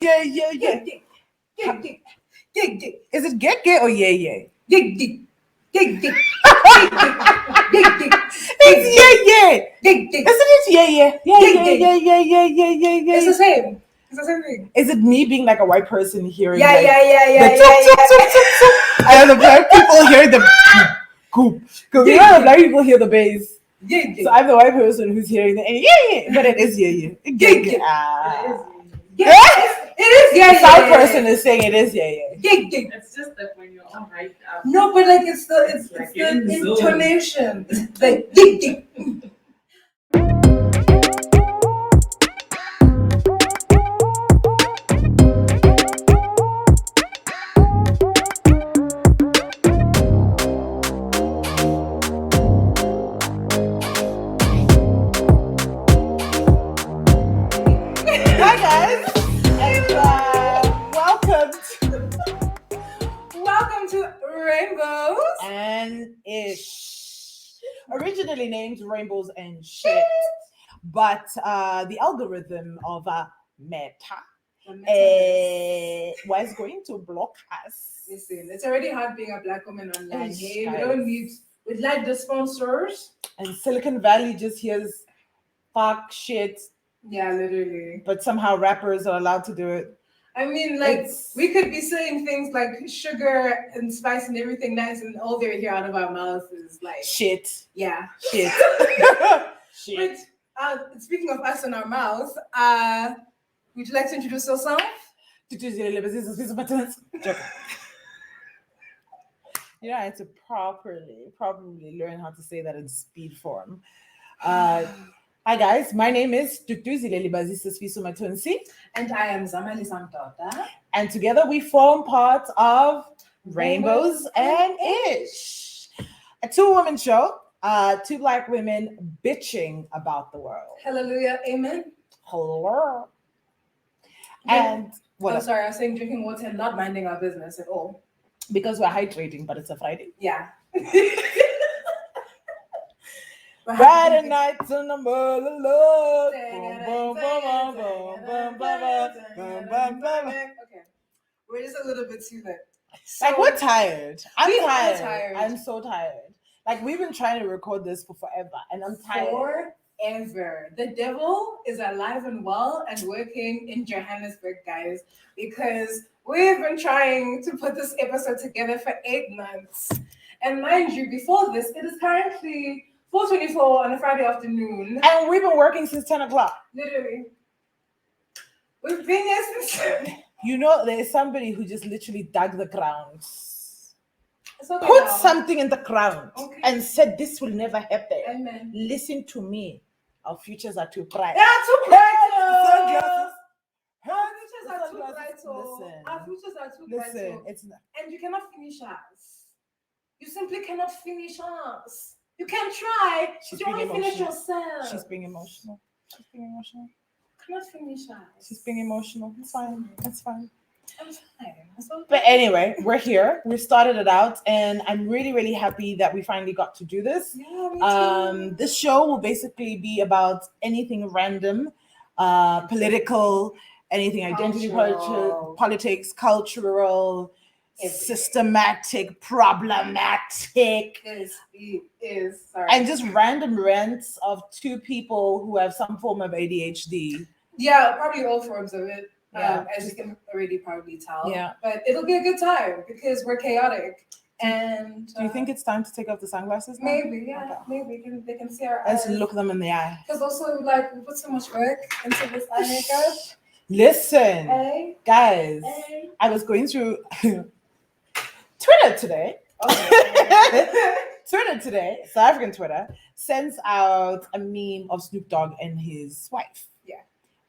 Yeah, yeah, yeah. Gig, gig, gig, gig, Is it get or yeah, yeah? gig, gig, gig, gig, gig, gig, It's gig, yeah, gig, yeah. gig, gig, Isn't it yeah, yeah? Yeah, gig, yeah, gig. yeah, yeah, yeah, yeah, yeah, It's yeah. the same. It's the same thing. Is it me being like a white person hearing Yeah, like yeah, yeah, the yeah, tuk yeah, tuk tuk yeah. tuk tuk, and the black people hearing the coop? Because you know the black people hear the bass. Gig, So gig, I'm the white person who's hearing the and yeah, yeah, but it is yeah, yeah. gig, Gig, gig. It is. ah. Yeah, it is. Yeah, The yeah, South yeah, person yeah. is saying it is yeah, yeah. Gig, gig. It's just that when you're all hyped up, No, but like it's like the you're in the zone. intonation. It's like gig, gig. Hi guys, and welcome Welcome to Rainbows. N Ish. Originally named Rainbows and Shit, but the algorithm of Meta was going to block us. Listen, it's already hard being a black woman online. Ish, Hey, we guys. don't need. We'd like the sponsors. And Silicon Valley just hears fuck shit, Yeah, literally. but somehow rappers are allowed to do it. I mean, like It's- we could be saying things like sugar and spice and everything nice, and all they hear out of our mouths is like, Shit, yeah. shit, shit. But speaking of us and our mouths, would you like to introduce yourself? Joke. You know, I had to properly learn how to say that in speed form. Hi guys, my name is Duduzile Mathonsi, And I am Zamalisa Mdoda. and together we form part of Rainbows N Eish, a two-woman show, two black women bitching about the world. Hallelujah, amen. Hello. And what I'm else? sorry, I was saying drinking water and not minding our business at all. Because we're hydrating, but it's a Friday. Yeah. Friday nights in the middle of love. Okay. We're just a little bit too late. Like we're tired. I'm We are tired. tired. I'm so tired. Like we've been trying to record this for forever, and I'm tired. Forever. The devil is alive and well and working in Johannesburg, guys, because we've been trying to put this episode together for 8 months. And mind you, before this, it is currently 4:24 on a Friday afternoon. And we've been working since 10 o'clock. Literally. We've been here since. You know, there's somebody who just literally dug the ground, It's okay put now. something in the ground, Okay. and said, "This will never happen." Amen. Listen to me. Our futures are too bright. Yeah, too bright. Sunglasses. Our futures are too bright. Listen. Our futures are too bright. Listen, it's not. And you cannot finish us. You simply cannot finish us. You can try, She's but you being only finish emotional. yourself. She's being emotional. She's being emotional. You cannot finish us. She's being emotional. It's fine. It's fine. I'm fine. It's okay. But anyway, we're here. We started it out, and I'm really, really happy that we finally got to do this. Yeah, me too. This show will basically be about anything random, political, anything identity Cultural. politics, cultural, Everything. systematic, problematic, It is. Sorry. and just random rants of two people who have some form of ADHD. yeah, probably all forms of it. Yeah. As you can already probably tell. Yeah. But it'll be a good time because we're chaotic. And Do you think it's time to take off the sunglasses now? maybe, yeah, Okay. maybe they can see our Let's eyes. look them in the eye. Because also, like, we put so much work into this eye makeup. Listen, Hey, guys, hey. I was going through Twitter today. Okay. Twitter today, South African Twitter, sends out a meme of Snoop Dogg and his wife. Yeah.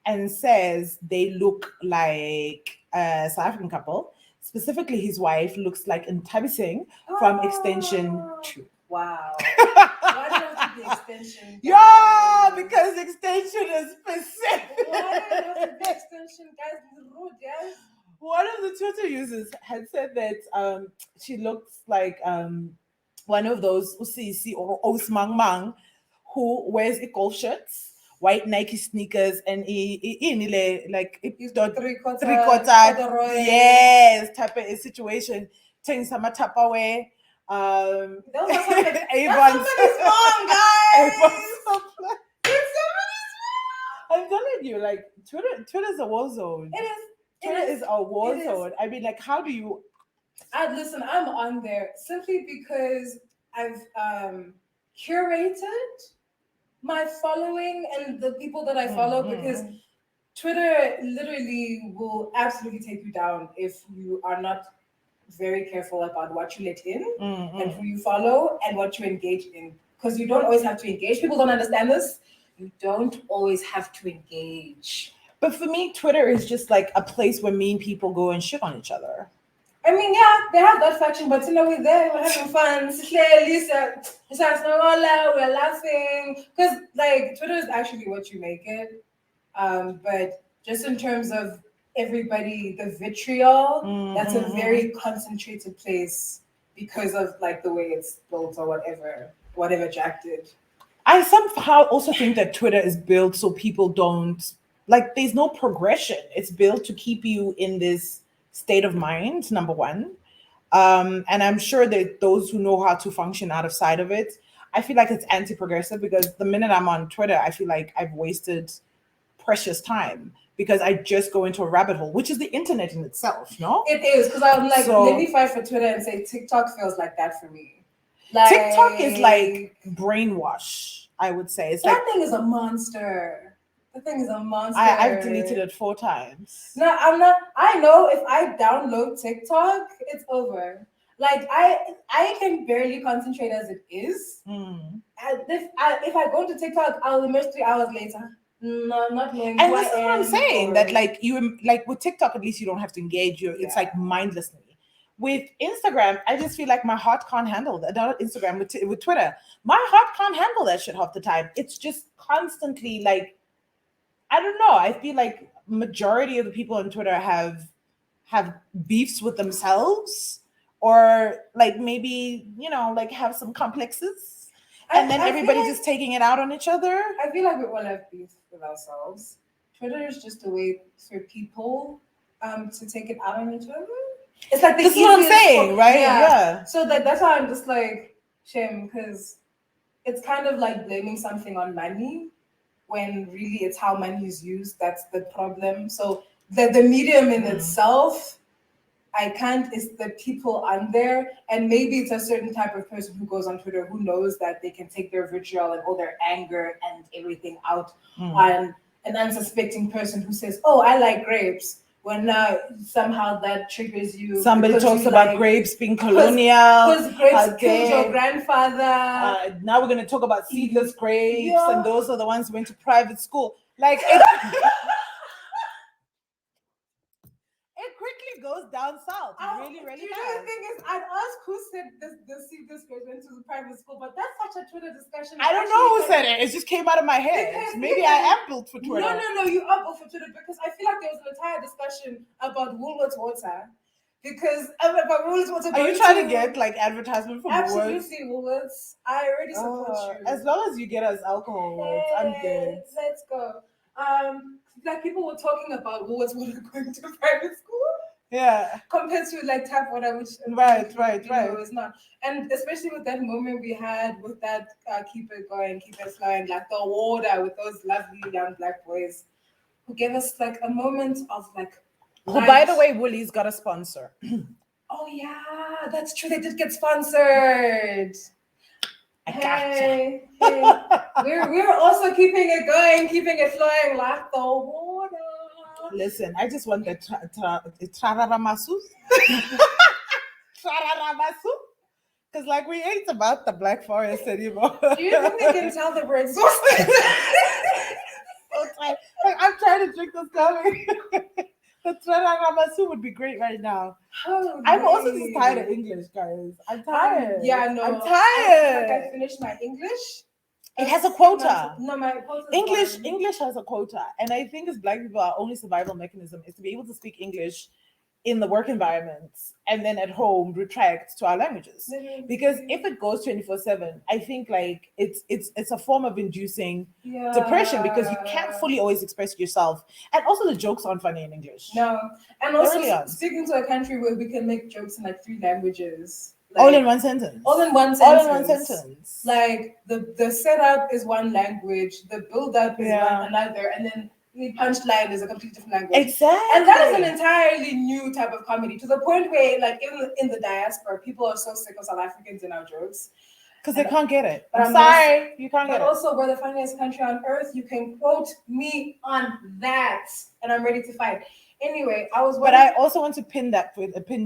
And says they look like a South African couple. Specifically, his wife looks like Ntabi Singh from Extension 2. Wow. Why do you have to be extension? Yeah, because Extension is specific. Why do you have to be extension, guys? This is rude, guys. One of the Twitter users had said that she looks like one of those Usisi or Osmang Mang who wears a golf shirts white Nike sneakers and like He's dot three-quarter three-quarter, corduroy. yes, type of situation. Taking some Tupperware, Those are some that's Avon's. somebody's mom, guys. Avon's. It's somebody's I'm telling you, like Twitter's a war zone. mom. It is. Twitter is a war It is. zone. I mean, like, how do you? Listen, I'm on there simply because I've curated my following and the people that I follow because Twitter literally will absolutely take you down if you are not very careful about what you let in and who you follow and what you engage in. Because you don't always have to engage. People don't understand this. You don't always have to engage. But for me, Twitter is just like a place where mean people go and shit on each other. I mean, yeah, they have that faction, but we're there, we're having fun. We're laughing. Because, like, Twitter is actually what you make it. But just in terms of everybody, the vitriol, that's a very concentrated place because of, like, the way it's built or whatever Jack did. I somehow also think that Twitter is built so people don't, like, there's no progression. It's built to keep you in this state of mind, number one. And I'm sure that those who know how to function out of sight of it, I feel like it's anti-progressive because the minute I'm on Twitter, I feel like I've wasted precious time because I just go into a rabbit hole, which is the internet in itself, no? It is, because I'm like, So- let me fight for Twitter and say TikTok feels like that for me. Like, TikTok is like brainwash, I would say. It's that like thing is a monster. The thing is a monster. I've deleted it 4 times. No, I'm not. I know if I download TikTok, it's over. Like I can barely concentrate as it is. Mm. And if I go to TikTok, I'll emerge 3 hours later. No, not knowing. And who this is I what I'm am saying, or- that like you like with TikTok, at least you don't have to engage. It's Yeah. like mindlessly. With Instagram, I just feel like my heart can't handle that. Not Instagram, with Twitter, my heart can't handle that shit half the time. It's just constantly like, I don't know. I feel like majority of the people on Twitter have beefs with themselves, or like maybe like have some complexes, and then I feel everybody's like- just taking it out on each other. I feel like we all have beef with ourselves. Twitter is just a way for people to take it out on each other. It's like the This is what I'm easiest saying, for- right? Yeah. So that's why I'm just like shame, because it's kind of like blaming something on money when really it's how money is used that's the problem. So the medium in itself, I can't. It's the people on there, and maybe it's a certain type of person who goes on Twitter who knows that they can take their vitriol and all their anger and everything out on an unsuspecting person who says, "Oh, I like grapes." When somehow that triggers you. Somebody because talks you about like- grapes being colonial. Because grapes how killed your dare- grandfather. Now we're going to talk about seedless grapes, Yeah. and those are the ones who went to private school. Like it quickly goes down south, really, really You know, fast. the thing is, I'd ask who said this grade went to the private school, but that's such a Twitter discussion. I don't know who said it. It just came out of my head. Because- Maybe I am built for Twitter. No, you are up for Twitter because I feel like there was an entire discussion about Woolworths water. Because about Woolworths water. Are you going trying to get like advertisement from Woolworths? absolutely Woolworths? I already support you. As long as you get us alcohol words, I'm good. Let's go. Like people were talking about Woolworths water going to private school Yeah. compared to like tap water, which Right. you know, it's not. And especially with that moment we had with that keep it going, keep it flowing, like the water with those lovely young black boys who gave us like a moment of like. Oh, by light. the way, Woolies got a sponsor. Oh yeah, that's true. They did get sponsored. I gotcha. Hey, we're also keeping it going, keeping it flowing like the water. Listen, I just want the trararamasu. Trararamasu. Because like we ain't about the Black Forest anymore. Do you think they can tell the we're exhausted? Like, I'm trying to drink this coffee. The trararamasu would be great right now. Oh, I'm also just really? tired of English, guys. I'm tired. Yeah, no. I'm tired. I finished my English. It has a quota. No, my quota. English has a quota, and I think as Black people, our only survival mechanism is to be able to speak English in the work environments and then at home retract to our languages. Literally. Because if it goes 24/7, I think like it's a form of inducing Yeah. depression because you can't fully always express yourself. And also the jokes aren't funny in English. No. And also really aren't. speaking to a country where we can make jokes in like 3 languages. All Like, in one sentence. all in one All sentence. in one sentence. Like the setup is one language, the build up is one another, and then the punchline is a completely different language. Exactly. And that is an entirely new type of comedy, to the point where, like, even in the diaspora, people are so sick of South Africans in our jokes. Because they can't get it. But I'm sorry, you can't But get it. also, we're the funniest country on earth. You can quote me on that, and I'm ready to fight. Anyway, I was. But I also want to pin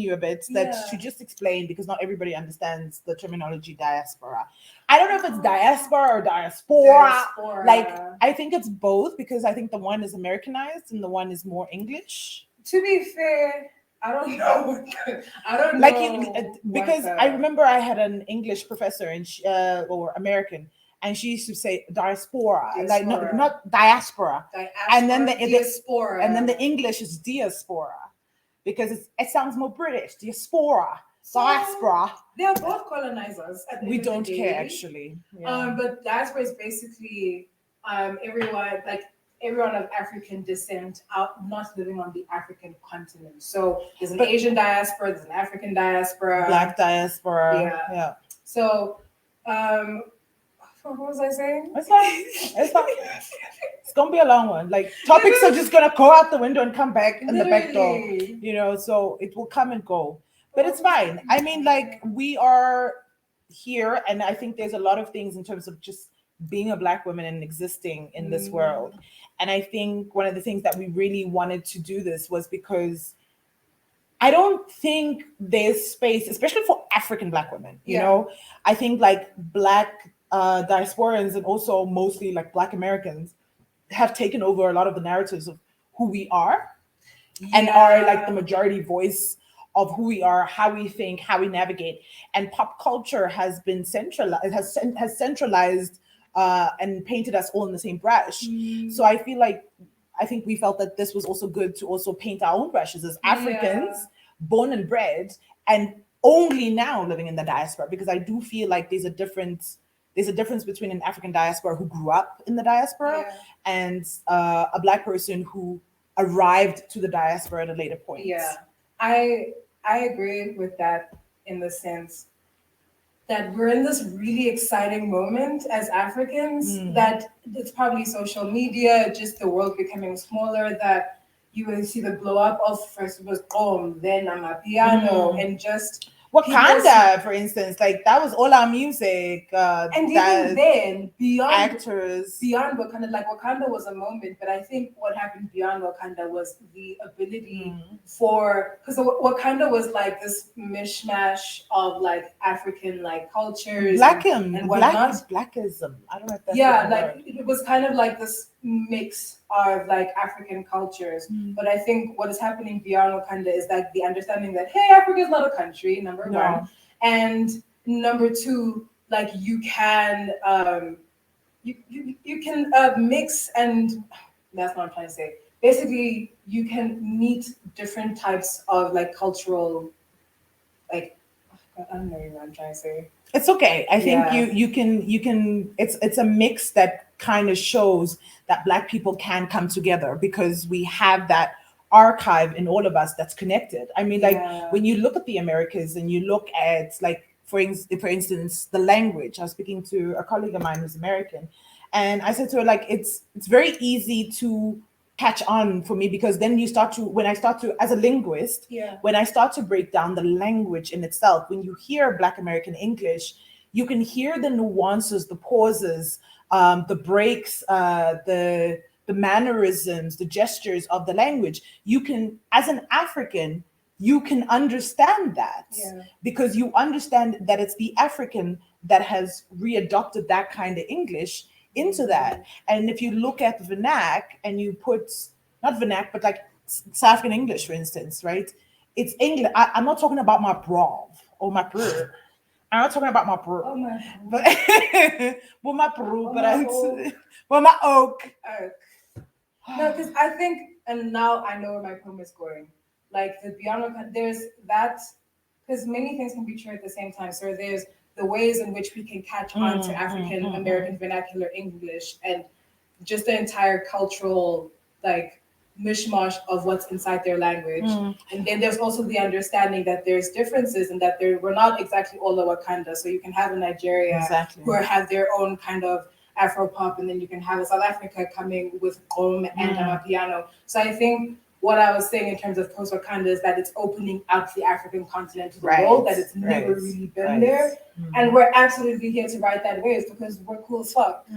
you a bit that Yeah. to just explain, because not everybody understands the terminology diaspora. I don't know if it's diaspora or diaspora. Like, I think it's both, because I think the one is Americanized and the one is more English. To be fair, I don't know. I don't Like know. because I remember I had an English professor and she, or American, and she used to say diaspora, like not diaspora. And then the diaspora, and then the English is diaspora, because it sounds more British. Diaspora, diaspora. They're both colonizers. We don't care, actually. Yeah. But diaspora is basically everyone of African descent out not living on the African continent. So there's an Asian diaspora, there's an African diaspora, Black diaspora. Yeah. So what was I saying? It's fine. It's fine. It's gonna be a long one. Like, topics are just gonna go out the window and come back in the back door. You know, so it will come and go. But it's fine. I mean, like, we are here, and I think there's a lot of things in terms of just being a Black woman and existing in this world. And I think one of the things that we really wanted to do this was because I don't think there's space, especially for African Black women. You know, I think like Black diasporans and also mostly like Black Americans have taken over a lot of the narratives of who we are and are like the majority voice of who we are, how we think, how we navigate. And pop culture has been centralized, has centralized and painted us all in the same brush. So I think we felt that this was also good to also paint our own brushes as Africans, born and bred, and only now living in the diaspora, because I do feel like there's a difference between an African diaspora who grew up in the diaspora and a Black person who arrived to the diaspora at a later point. Yeah, I agree with that, in the sense that we're in this really exciting moment as Africans, that it's probably social media, just the world becoming smaller, that you will see the blow up of first it was then Amapiano, and just Wakanda, for instance, like that was all our music. And even then, beyond actors, beyond Wakanda, like Wakanda was a moment, but I think what happened beyond Wakanda was the ability because Wakanda was like this mishmash of like African like cultures, and whatnot. Blackism. I don't know if that's like it was kind of like this mix of like African cultures. But I think what is happening beyond Wakanda is like the understanding that, hey, Africa is not a country, number one, and number two, like you can you can mix, and that's what I'm trying to say. Basically, you can meet different types of like cultural, like, I don't know what I'm trying to say. It's okay. I think you can it's a mix that kind of shows that Black people can come together, because we have that archive in all of us that's connected. I mean, like when you look at the Americas and you look at, like, for instance, the language. I was speaking to a colleague of mine who's American, and I said to her, like, it's very easy to catch on for me, because then when I start to, as a linguist, when I start to break down the language in itself, when you hear Black American English, you can hear the nuances, the pauses, the breaks, the mannerisms, the gestures of the language. You can, as an African, you can understand that because you understand that it's the African that has readopted that kind of English into that. And if you look at vernac and you put, not vernac, but like South African English, for instance, right? It's English. I'm not talking about my brav or my brr. I'm not talking about my brew, but well, my brew, but my oak. No, because I think, and now I know where my poem is going. like the Biano, there's that, because many things can be true at the same time. So there's the ways in which we can catch on to African American vernacular English and just the entire cultural like mishmash of what's inside their language. And then there's also the understanding that there's differences and that we're not exactly all the Wakanda. So you can have a Nigeria who have their own kind of Afro pop, and then you can have a South Africa coming with Gqom and Amapiano. So I think what I was saying in terms of post Wakanda is that it's opening up the African continent to the world, that it's never really been there. And we're absolutely here to ride that wave because we're cool as fuck.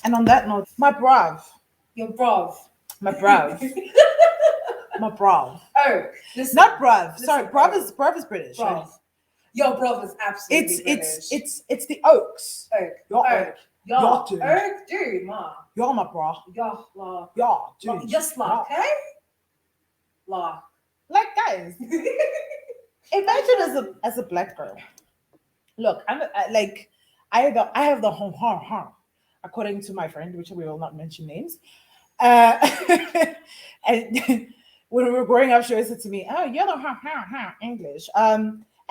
And on that note, my brav. Your brav. My brav. My brav. Oh, listen, not brav. listen, Sorry, brav is British. Brav. Right? Your brav is absolutely British. It's the oaks. Oak. Your Oak. oak. Yo, dude. Oak, dude, ma. You're my bra. Yo, la. Yeah, dude. Yes, la, Yeah. okay? La. Like guys, imagine as a black girl. Look, I have the hon, according to my friend, which we will not mention names. And when we were growing up, she always said to me, "Oh, you're the hon English."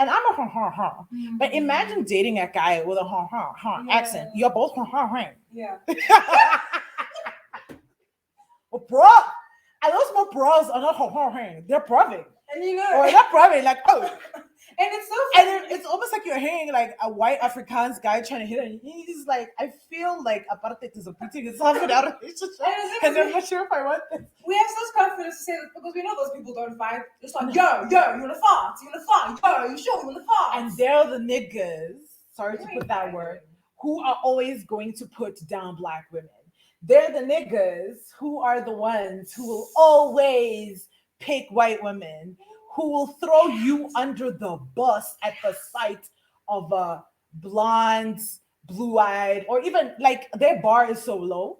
And I'm a hon. But imagine dating a guy with a hon accent. You're both hon. Yeah. Well, bro, I lost my bras are not hon. They're proving. And you know, Or not proving, like, oh. and it's so And it's almost like you're hearing like a white Afrikaans guy trying to hit on you. He's like, I feel like apartheid is repeating itself in our relationship. And I'm not sure if I want this. we have such confidence to say this because we know those people don't fight. It's like, yo, you wanna fight? Yo, you sure you wanna fight? And they're the niggas, sorry to put that word, who are always going to put down black women. They're the niggas who are the ones who will always pick white women, who will throw you under the bus at the sight of a blonde, blue-eyed, or even like their bar is so low.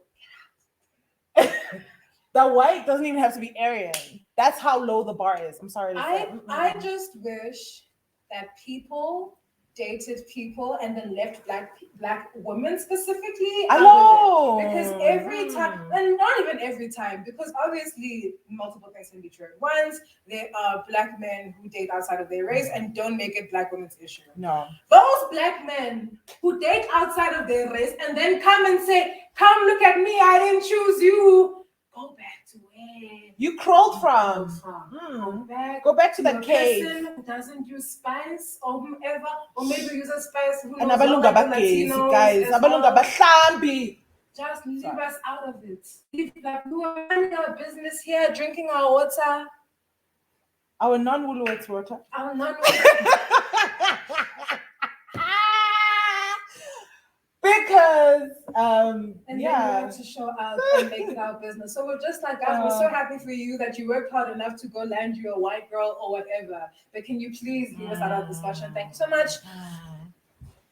The white doesn't even have to be Aryan. That's how low the bar is. I'm sorry to say. I just wish that people dated people and then left black women specifically I out know. of it. Because every time, and not even every time, because obviously multiple things can be true. Once there are black men who date outside of their race and don't make it black women's issue. No. Those black men who date outside of their race and then come and say, "Come look at me, I didn't choose you." Go back to where You crawled from. Go back to the your cave. person who doesn't use spice or whomever, or maybe uses spice. Who And knows, abalunga all the bagezi, Latinos guys. as Abalunga well. bahlambi. Just leave us out of it. Leave like we are running our business here, drinking our water. Our non-Woolworths water. Our non Because and then we yeah. have to show up and make it our business. So we're just like, guys, we're so happy for you that you worked hard enough to go land you a white girl or whatever. But can you please leave us out of discussion? Thank you so much.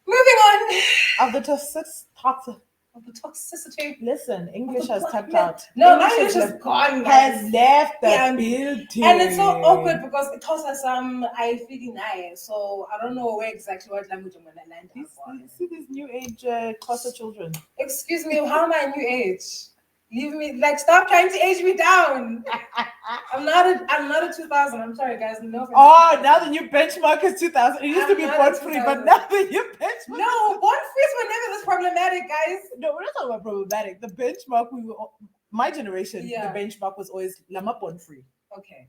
Moving on. Of the toxic. Of the toxicity. Listen, English has tapped No, out. my English is gone, guys. Has left the Yeah, building. And it's so awkward because it calls us I feel nice. So I don't know where exactly what language I'm gonna land on. See these new age cluster children. Excuse me, how am I new age? Leave me, like, stop trying to age me down. I'm not a 2000. I'm sorry, guys. No. offense. Oh, now the new benchmark is 2000. It used to I'm be not born a free, 2000. but now the new benchmark. No, born frees were never this problematic, guys. No, we're not talking about problematic. The benchmark my generation, Yeah. the benchmark was always lama born free. Okay.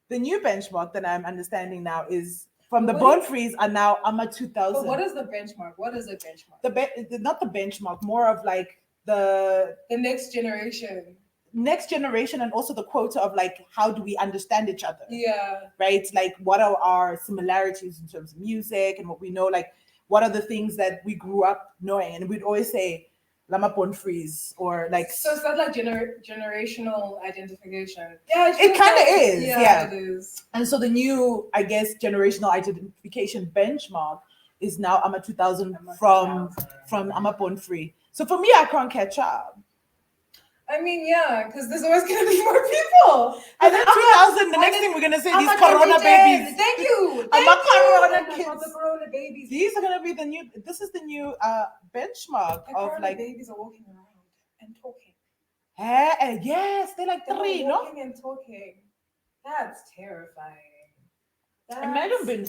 The new benchmark that I'm understanding now is from the What born is- frees are now AMA 2000. But what is the benchmark? What is a benchmark? Not the benchmark, more of like the The next generation. next generation, and also the quota of like how do we understand each other, Yeah. right? Like what are our similarities in terms of music and what we know, like what are the things that we grew up knowing, and we'd always say lama born freeze or like So it's not like generational identification. Yeah, It feels kinda like- is, yeah. It is. And so the new, I guess, generational identification benchmark is now AMA 2000 from AMA born free. So for me, I can't catch up. I mean, yeah, because there's always gonna be more people. And then I'm 2000, the next thing we're gonna say, I'm these not corona every day. babies. Thank you. I'm Thank a corona you. kids. I'm the corona babies. These are gonna be the new. This is the new benchmark The of corona like. babies are walking around and talking. Yes, they're like They're three, no? walking and talking. That's terrifying. Imagine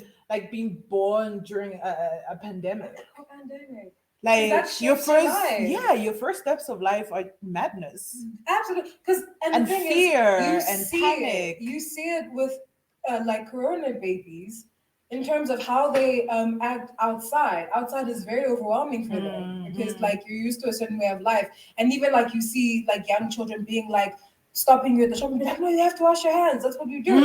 being born during a pandemic. A pandemic. Like that your shapes your first, life. your first steps of life are madness Absolutely, because and the thing fear is, and panic. You see it with like corona babies in terms of how they act outside. Outside is very overwhelming for them because like you're used to a certain way of life, and even like you see like young children being like stopping you at the shop and be like, no, you have to wash your hands. That's what you do.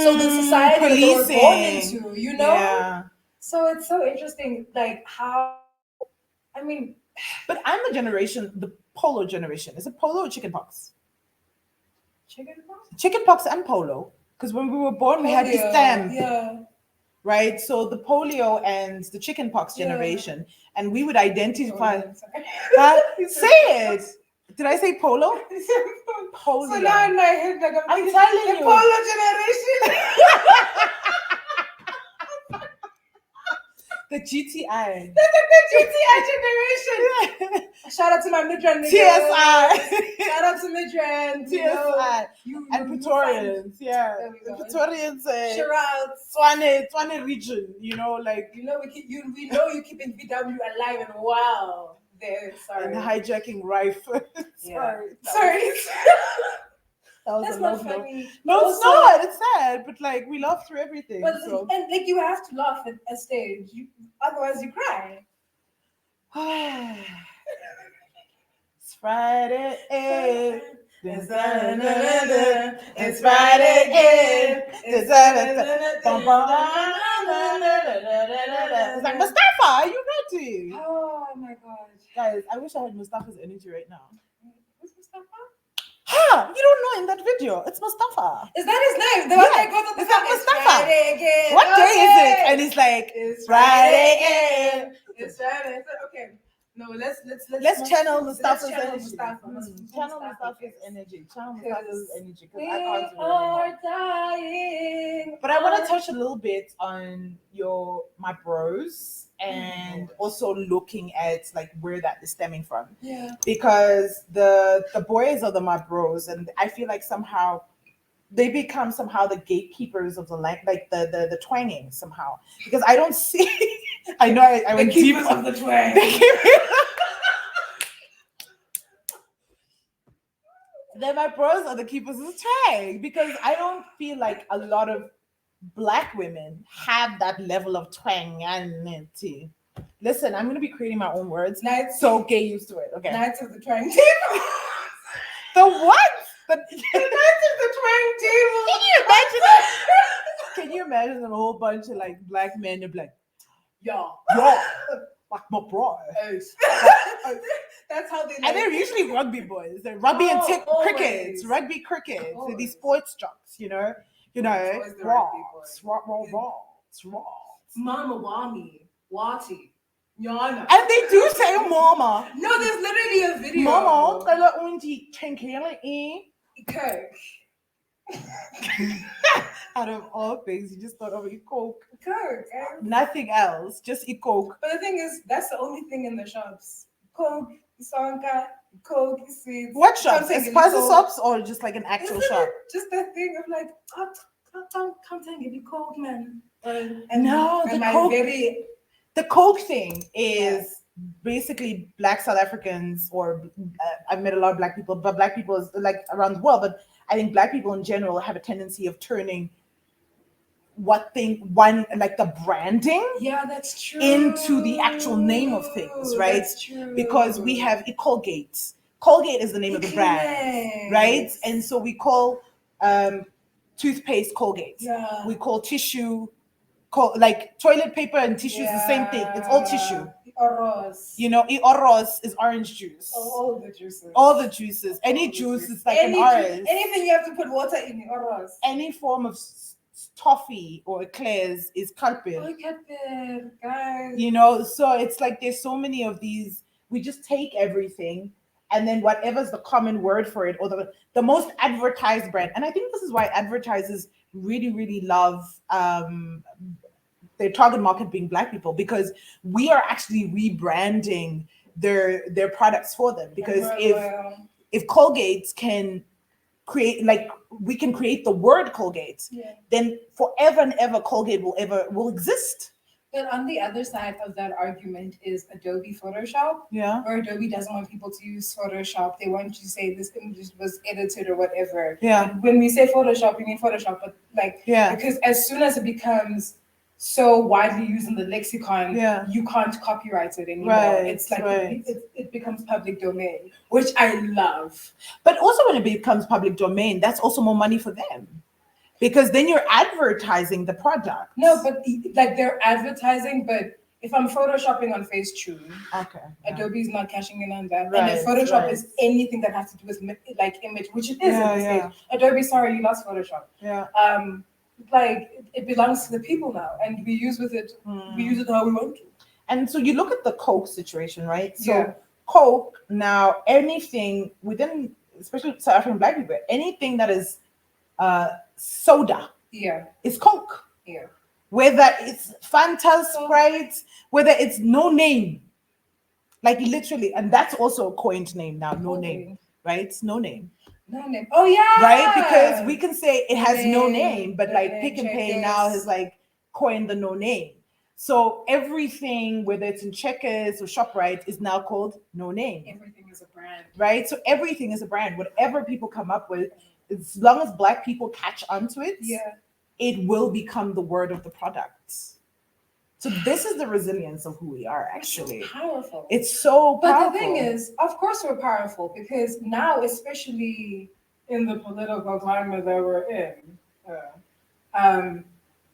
So the society that they were born into, you know. Yeah. So it's so interesting, like how. I mean, But I'm the polo generation. Is it polo or chickenpox? chickenpox. Chickenpox and polo. Because when we were born, we had this Polio, stamp, yeah. right? So the polio and the chickenpox generation, and we would identify. Huh? Say it. Did I say polo? Polio. So now in my head, like I'm thinking, telling the you. polo generation. The GTI. The GTI generation. Shout out to my Midrand niggas. TSI. Shout out to Midrand. TSI. And you Pretorians. Yeah. There we The go. Pretorians. Shout out. Swane region. You know, like. You know we know you keeping VW alive and wow. There, sorry. And hijacking rife. Yeah. Sorry. That was That's a not low blow. funny. No, But it's also- not. It's sad, but like we laugh through everything. But So. and like you have to laugh at a stage. Otherwise you cry. It's Friday. It's It's Friday again. It's like Mustafa, are you ready? Oh my gosh. Guys, I wish I had Mustafa's energy right now. Who's Mustafa? Ha! You don't know in that video. It's Mustafa. Is that his name? The one Yeah. that goes on the Is that song, "It's Mustafa? Friday again." What day is it? Okay. And it's like It's Friday again. again. It's Friday. Okay. No, let's channel let's Mustafa's channel energy. Mustafa. Let's do Channel Mustafa, Mustafa's guys. energy. Channel Mustafa's energy. We Because I can't do it anymore. are dying. But I want to touch a little bit on my bros and also looking at like where that is stemming from. Yeah. Because the boys are my bros, and I feel like somehow they become somehow the gatekeepers of the like the twanging somehow. Because I don't see I know I went deep Keepers of the twang. Then my bros are the keepers of the twang, because I don't feel like a lot of Black women have that level of twanganity. Listen, I'm gonna be creating my own words, Knights, so get used to it. Okay. Knights of the Twang Table. The what? The Knights of the Twang Table. Can you imagine that? Can you imagine a whole bunch of like Black men and like, Yo. like my bro? That's how they. And they're usually rugby boys. They're rugby and crickets, rugby crickets. So these sports jocks, you know, always the rugby Mama Wami, Wati, Yana. And they do say mama. No, there's literally a video. Mama, kala unti chenkele e. Kirk. Out of all things, you just thought of eat coke. Kirk. Nothing else, just eat coke. But the thing is, that's the only thing in the shops. Coke, Isonka, Coke, sweets. What shops? Spicy shops or just like an actual shop? Just that thing of like, come and give you Coke, man. No, the coke thing is basically Black South Africans, or I've met a lot of Black people, but Black people is like around the world, but I think Black people in general have a tendency of turning like the branding, that's true, into the actual name of things, right? That's true. Because we have Colgate. Colgate is the name of the brand, right? And so we call toothpaste Colgate. Yeah. We call tissue, like toilet paper and tissue is the same thing. It's all tissue. Oros. You know, oros is orange juice. All the juices. All the juices. Any juice is like an orange. Anything you have to put water in, oros. Any form of toffee or eclairs is kalpir. Look at that, guys. You know, so it's like there's so many of these. We just take everything, and then whatever's the common word for it, or the most advertised brand. And I think this is why advertisers really, really love their target market being Black people, because we are actually rebranding their products for them. Because if Colgate can create, like we can create the word Colgate, Yeah. then forever and ever Colgate will exist. But on the other side of that argument is Adobe Photoshop, Yeah. where Adobe doesn't want people to use Photoshop. They want you to say this image was edited or whatever. Yeah. But when we say Photoshop, we mean Photoshop, but like, Yeah. because as soon as it becomes so widely used in the lexicon, Yeah. you can't copyright it anymore. Right, It's like right. it becomes public domain, which I love. But also when it becomes public domain, that's also more money for them. Because then you're advertising the product. No, but like they're advertising, but if I'm photoshopping on Facetune, Okay. Adobe's not cashing in on that. Right, and if Photoshop right. is anything that has to do with like image, which it is Yeah, at this yeah. stage, Adobe, sorry, you lost Photoshop. Yeah. Like it belongs to the people now, and we use it how we want to. And so you look at the Coke situation, right? So Yeah. Coke now, anything within, especially South African Black people, anything that is soda Yeah, is Coke. yeah. Whether it's Fanta, Sprite, whether it's no name, like literally, and that's also a coined name now, no name, right? No name, No name. Oh yeah. right? Because we can say it has no Name, name, but no like name, Pick and Pay Checkers. now has like coined the no name. So everything, whether it's in Checkers or ShopRite, is now called no name, Everything is a brand. right? So everything is a brand. Whatever people come up with, as long as Black people catch onto it, Yeah. it will become the word of the product. So this is the resilience of who we are, actually. It's so powerful. It's so But powerful. the thing is, of course, we're powerful because now, especially in the political climate that we're in,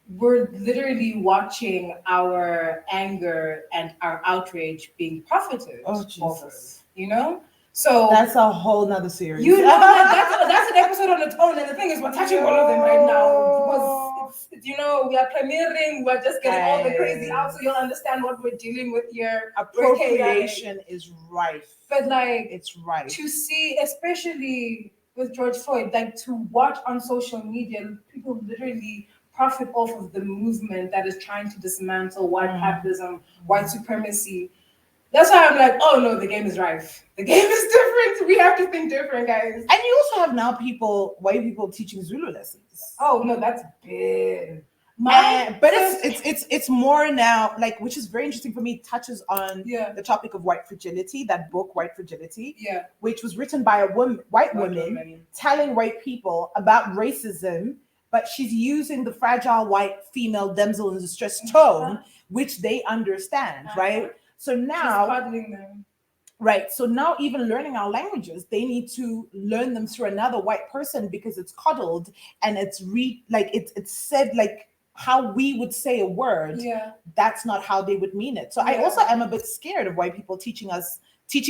we're literally watching our anger and our outrage being profited Oh, off Jesus. of, you know? So That's a whole nother series. you know that's an episode on its own, and the thing is, we're touching all of them right now because it's, you know, we are premiering, we're just getting all the crazy out, so you'll understand what we're dealing with here. Appropriation is rife. But like, It's rife. to see, especially with George Floyd, like to watch on social media, people literally profit off of the movement that is trying to dismantle white capitalism, white supremacy. That's why I'm like, oh no, the game is rife. The game is different. We have to think different, guys. And you also have now white people teaching Zulu lessons. Oh no, that's big. But it's more now, like, which is very interesting for me. It touches on Yeah. the topic of white fragility. That book, White Fragility, Yeah. which was written by a white woman telling white people about racism, but she's using the fragile white female damsel in distress tone, which they understand, right? So now, she's coddling them. right. So now, even learning our languages, they need to learn them through another white person because it's coddled and it's it's said like how we would say a word. Yeah. That's not how they would mean it. So I also am a bit scared of white people teaching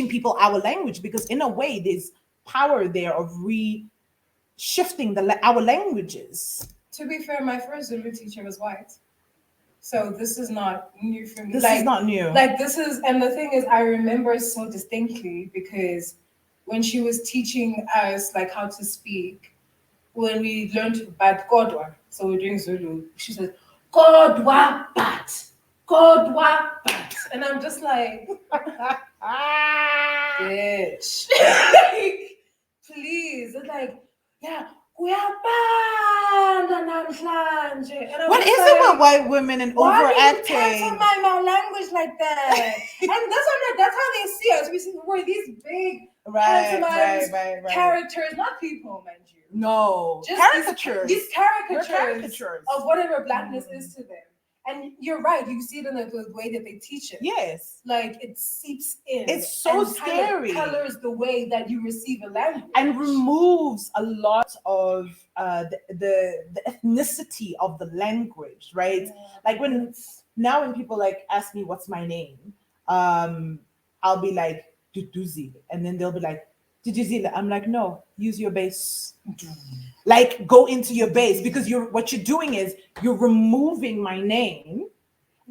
people our language, because in a way there's power there of shifting our languages. To be fair, my first Zulu teacher was white. So this is not new for me. This is not new. Like this is, and the thing is, I remember so distinctly because when she was teaching us like how to speak, when we learned about Kodwa, so we're doing Zulu, she said, Kodwa bat, Kodwa bat. And I'm just like, bitch. Like, please. It's like, yeah, kuyabanda namhlanje. And I'm What just is like, it with white women and why do you overacting? cancel my language like that? And that's how they see us. We're these big pantomime characters, not people, mind you. No, Just caricatures. These We're caricatures of whatever blackness is to them. And you're right, you see it in the way that they teach it. Yes. Like it seeps in. It's so and scary. Kind of colors the way that you receive a language. And removes a lot of the ethnicity of the language, right? Like when people like ask me what's my name, I'll be like Duduzile, and then they'll be like Duduzile. I'm like, no, use your base. Like go into your base, because what you're doing is you're removing my name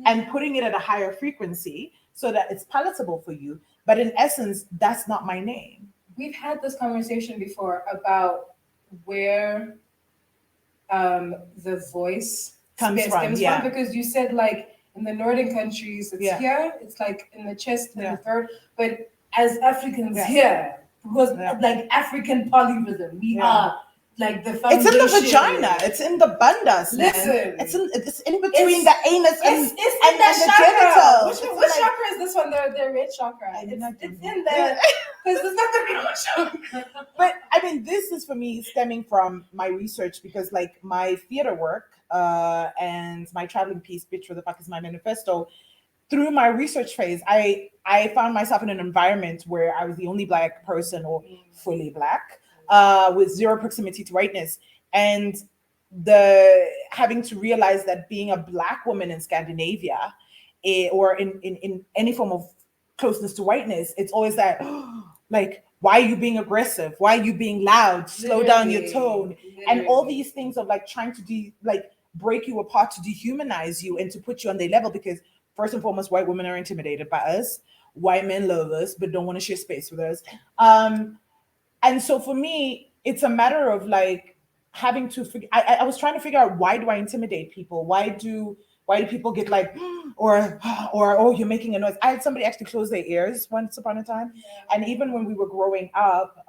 and putting it at a higher frequency so that it's palatable for you. But in essence, that's not my name. We've had this conversation before about where the voice comes from, because you said like in the northern countries it's here, it's like in the chest and the throat, but as Africans here, because Yeah. like African polyrhythm, we Yeah. are like the It's foundation. in the vagina. It's in the bundas, man. Listen. It's in between the anus and It's in and that the chakra. genitals. Which It's like- chakra is this one? The red chakra. It's in there because it's not the red chakra. But I mean, this is for me stemming from my research because, like, my theater work and my traveling piece, "Bitch for the Fuck" is my manifesto. Through my research phase, I found myself in an environment where I was the only Black person or fully Black with zero proximity to whiteness, and the having to realize that being a Black woman in Scandinavia or in any form of closeness to whiteness, it's always that like, why are you being aggressive? Why are you being loud? Slow down your tone. And all these things of like trying to break you apart, to dehumanize you and to put you on their level, because first and foremost, white women are intimidated by us. White men love us, but don't want to share space with us. And so for me, it's a matter of like having to figure. I was trying to figure out, why do I intimidate people? Why do people get like or oh, you're making a noise? I had somebody actually close their ears once upon a time, and even when we were growing up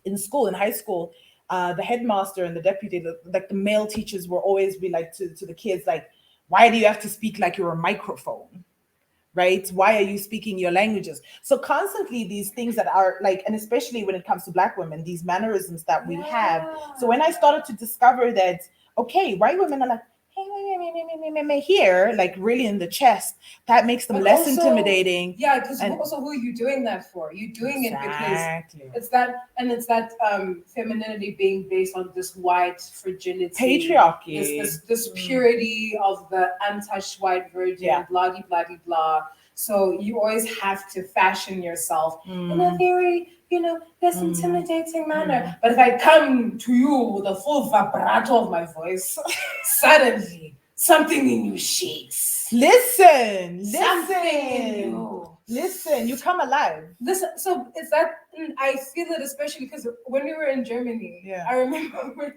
in school, in high school, the headmaster and the deputy, like the male teachers, were always be like to the kids like, why do you have to speak like you're a microphone? Right? Why are you speaking your languages? So constantly these things that are like, and especially when it comes to Black women, these mannerisms that we have. So when I started to discover that, okay, white women are like, hey, here, like really in the chest, that makes them But less also, intimidating. Yeah, because And- also, who are you doing that for? You're doing Exactly. it because it's that femininity being based on this white fragility, Patriarchy. this purity of the untouched white virgin, blah de blah de blah. So you always have to fashion yourself in a very, less intimidating manner. But if I come to you with a full vibrato of my voice, suddenly something in you shakes. Listen, Something in you. listen, you come alive. So it's that I feel it, especially because when we were in Germany, I remember when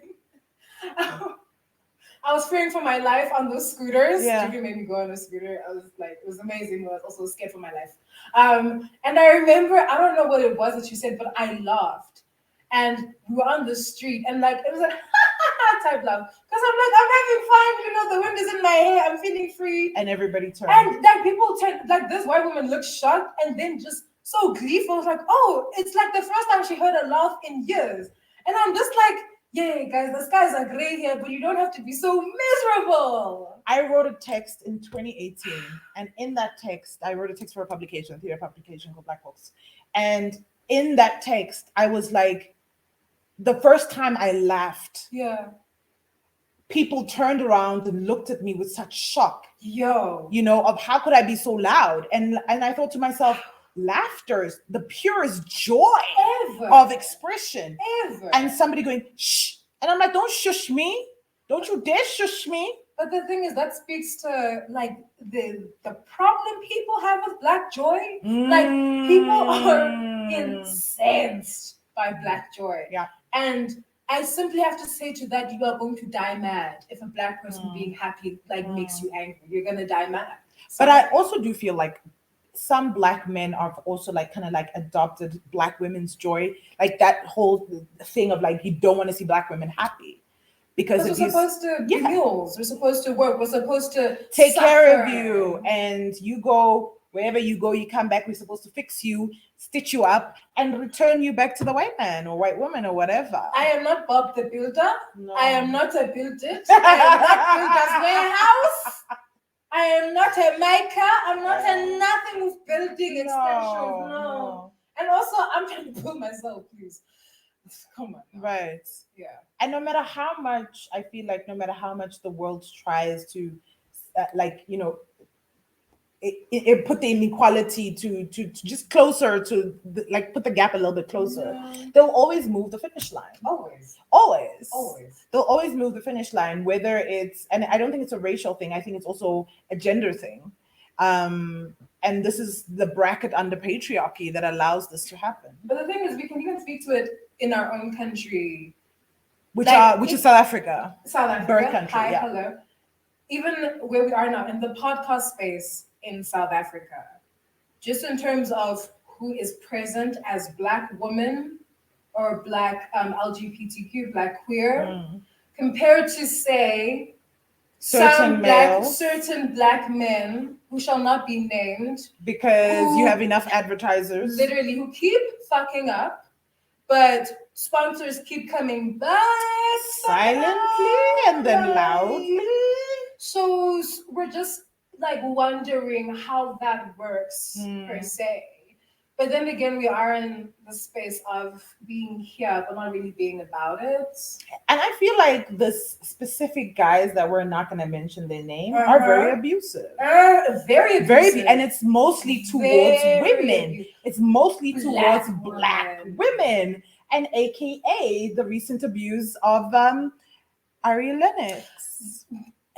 I was fearing for my life on those scooters. Jimmy made me go on a scooter. I was like, it was amazing. I was also scared for my life. And I remember, I don't know what it was that you said, but I laughed. And we were on the street, and like it was a type laugh. Because I'm like, I'm having fun, the wind is in my hair, I'm feeling free. And everybody turned. And like people turned, like this white woman looked shocked and then just so gleeful. I was like, oh, it's like the first time she heard a laugh in years. And I'm just like, yeah, guys, the skies are gray here, but you don't have to be so miserable. I wrote a text in 2018, and in that text, I wrote a text for a theater publication called Black Books. And in that text, I was like, the first time I laughed, people turned around and looked at me with such shock. Of how could I be so loud? And I thought to myself, laughter is the purest joy of expression. And somebody going, shh. And I'm like, don't shush me. Don't you dare shush me. But the thing is, that speaks to like the problem people have with Black joy. Like people are incensed by Black joy. And I simply have to say to that, you are going to die mad if a Black person being happy makes you angry. You're gonna die mad. But I also do feel like some Black men are also like kind of like adopted Black women's joy, like that whole thing of like, you don't want to see Black women happy because we're supposed to be mules. We're supposed to work. We're supposed to take care of you, and you go wherever you go, you come back. We're supposed to fix you, stitch you up, and return you back to the white man or white woman or whatever. I am not Bob the Builder. No. I am not a build it. I am not Builder's Warehouse. I am not a maker. I'm not a nothing with building extensions. No. And also, I'm trying to build myself, please. Come on. Right. Yeah. And no matter how much, I feel like no matter how much the world tries to, it put the inequality to just closer to put the gap a little bit closer. They'll always move the finish line. Always. They'll always move the finish line, whether it's, and I don't think it's a racial thing. I think it's also a gender thing. And this is the bracket under patriarchy that allows this to happen. But the thing is, we can even speak to it in our own country, which is South Africa. Birth country. Hi, hello. Even where we are now in the podcast space in South Africa, just in terms of who is present as Black woman or Black LGBTQ, Black queer, compared to say Certain males. certain Black men who shall not be named, because you who- have enough advertisers. literally who keep fucking up, but sponsors keep coming back Silently and then Right. loudly. So we're just like wondering how that works per se. But then again, we are in the space of being here, but not really being about it. And I feel like the specific guys that we're not going to mention their name are very abusive. Very abusive. And it's mostly towards Very women. abusive. It's mostly towards Black Black women. women. And AKA the recent abuse of Ari Lennox.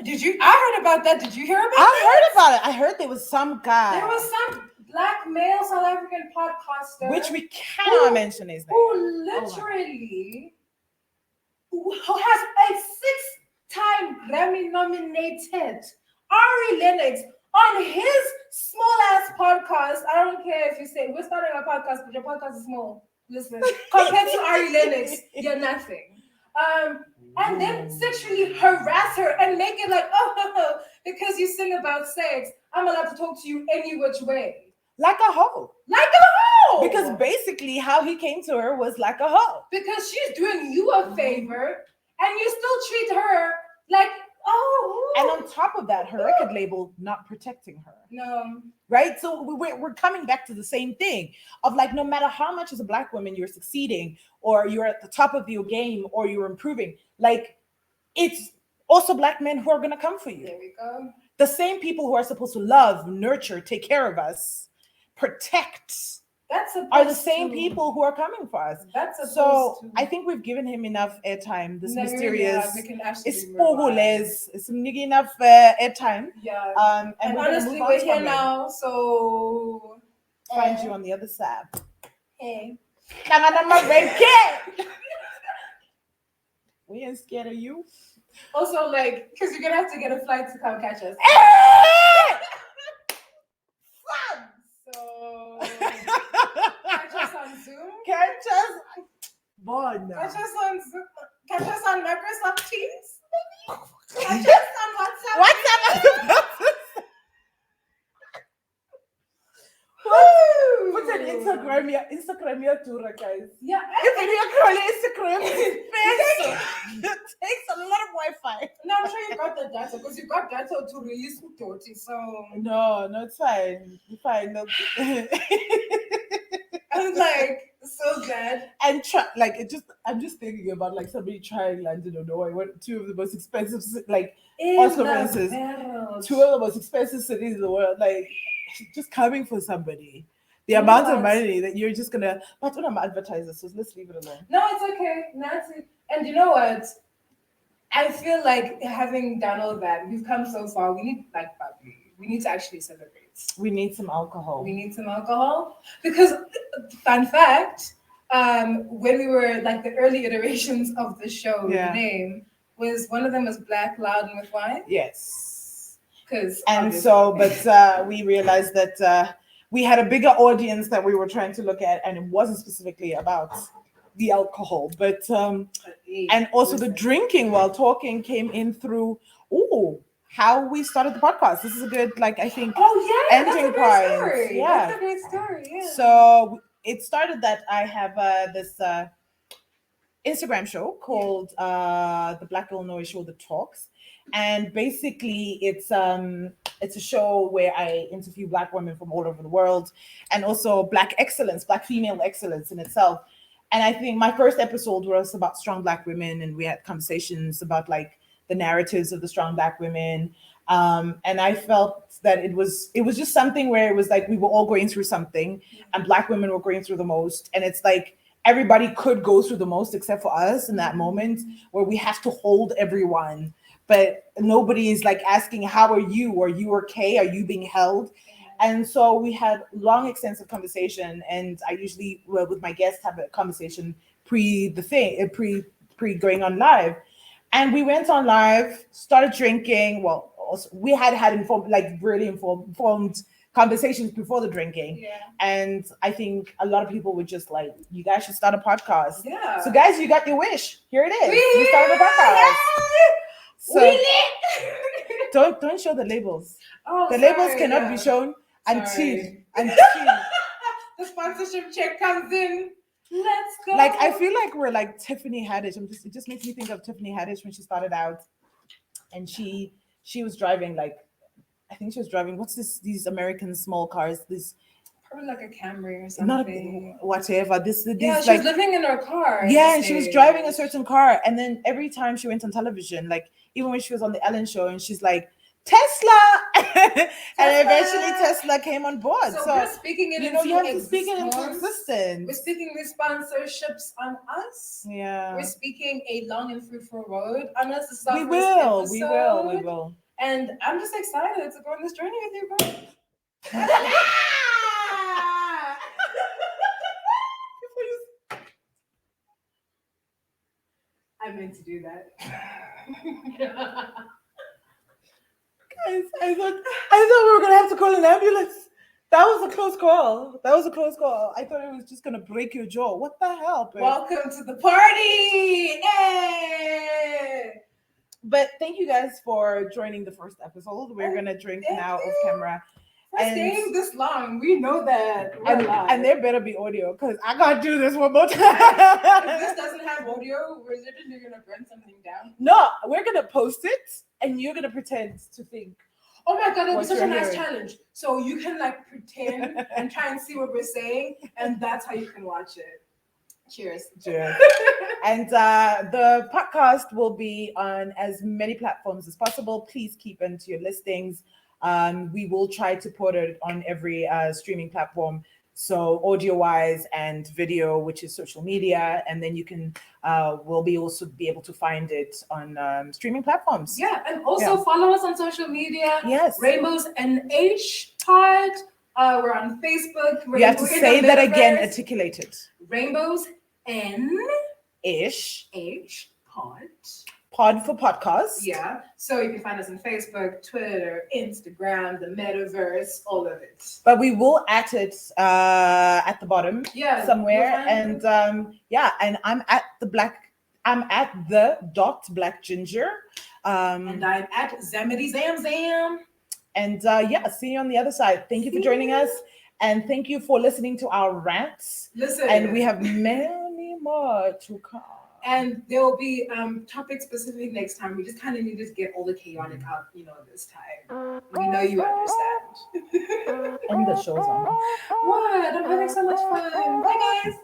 I heard about that. Did you hear about I that? heard about it. I heard there was some guy. There was some Black male South African podcaster. Which we cannot mention his name. Who literally who has a 6-time Grammy nominated Ari Lennox on his small ass podcast. I don't care if you say we're starting a podcast, but your podcast is small. Listen, compared to Ari Lennox, you're nothing. And then sexually harass her and make it like, oh, because you sing about sex, I'm allowed to talk to you any which way. Like a hoe. Like a hoe! Because basically how he came to her was like a hoe. Because she's doing you a favor and you still treat her like, oh. And on top of that, her record label not protecting her. No. Right? So we're coming back to the same thing of like, no matter how much as a Black woman you're succeeding or you're at the top of your game or you're improving, like it's also Black men who are going to come for you. There we go. The same people who are supposed to love, nurture, take care of us, protect, are the same people who are coming for us. So I think we've given him enough airtime. This mysterious, it's enough airtime. Yeah. And we're honestly, move on we're from here it. now, so Find you on the other side. hey. We ain't scared of you. Also, like, because you're gonna have to get a flight to come catch us. So catch us on Zoom. Catch us. Bon. Catch us on Zoom. Catch us on Microsoft Teams. Catch us on WhatsApp. Woo! Put an Instagram here too, guys. Yeah. If you're calling Instagram, it takes a lot of Wi-Fi. No, I'm sure you got the data because you got data to release Udoti. So no, it's fine. It's fine. No. I'm like so glad. And I'm just thinking about like somebody trying London or Norway. What two of the most expensive like Oslo, for instance, two of the most expensive cities in the world. Like just coming for somebody. The amount of money that you're just gonna, but I'm an advertiser, so let's leave it alone. No, it's okay. Nancy. And you know what? I feel like having done all that, we've come so far. We need to actually celebrate. We need some alcohol. Because fun fact, when we were like the early iterations of the show, the name was one of them was Black, Loud, and with Wine. Yes. But we realized that we had a bigger audience that we were trying to look at, and it wasn't specifically about the alcohol, but and also the drinking while talking came in through how we started the podcast. This is a good, like, I think, ending point. Yeah, that's a great story. Yeah. So it started that I have this Instagram show called the Black Illinois Show, The Talks, and basically it's a show where I interview Black women from all over the world, and also Black excellence, Black female excellence in itself. And I think my first episode was about strong Black women, and we had conversations about like the narratives of the strong Black women. And I felt that it was just something where it was like we were all going through something, and Black women were going through the most. And it's like everybody could go through the most except for us in that moment where we have to hold everyone. But nobody is like asking, how are you? Are you okay? Are you being held? And so we had long, extensive conversation. And I usually, with my guests, have a conversation pre going on live. And we went on live, started drinking. Well, also, we had informed conversations before the drinking. Yeah. And I think a lot of people were just like, you guys should start a podcast. Yeah. So guys, you got your wish. Here it is. We started a podcast. We So lit. don't show the labels. Oh, The labels sorry, cannot yeah. be shown until Sorry. The sponsorship check comes in. Let's go. like I feel like we're like Tiffany Haddish. It just makes me think of Tiffany Haddish when she started out, and she was driving like, I think she was driving what's these American small cars, this probably like a Camry or not something. whatever this Yeah, she like was living in her car. yeah, and she was driving a certain car, and then every time she went on television, like even when she was on the Ellen show, and she's like Tesla, and eventually Tesla came on board. So, So we're speaking it you know, into you have to speak it into existence. existence. We're speaking the sponsorships on us. Yeah, We're speaking a long and fruitful road on us. This is our we first will. episode. And I'm just excited to go on this journey with you, bro. I meant to do that. Guys, I thought we were gonna have to call an ambulance. That was a close call. I thought it was just gonna break your jaw. What the hell, babe? Welcome to the party! Hey! But thank you guys for joining the first episode. We're gonna drink Thank now you. off camera. For staying this long, we know that. We're alive. And there better be audio because I gotta do this one more If time. this doesn't have audio, we're literally gonna burn something down. No, we're gonna post it and you're gonna pretend to think. Oh my god, that was What such a you're nice hearing. challenge. So you can like pretend and try and see what we're saying, and that's how you can watch it. Cheers. Cheers. And the podcast will be on as many platforms as possible. Please keep into your listings. We will try to put it on every streaming platform. So audio wise and video, which is social media. And then you can, will be also be able to find it on streaming platforms. Yeah, and also follow us on social media. Yes. Rainbows N Eish pod. We're on Facebook. You have to say that again, articulated. Rainbows N Ish. Eish pod. Pod for podcast. Yeah. So you can find us on Facebook, Twitter, Instagram, the metaverse, all of it. But we will at it at the bottom somewhere. you'll find it. And I'm at the dot black ginger. And I'm at Zamity Zam Zam. And see you on the other side. Thank you for joining us. And thank you for listening to our rants. Listen. And we have many more to come. And there will be topic specific next time. We just kind of need to get all the chaotic out, this time. We know you understand. And the show's on. What? I'm having so much fun. Bye, guys.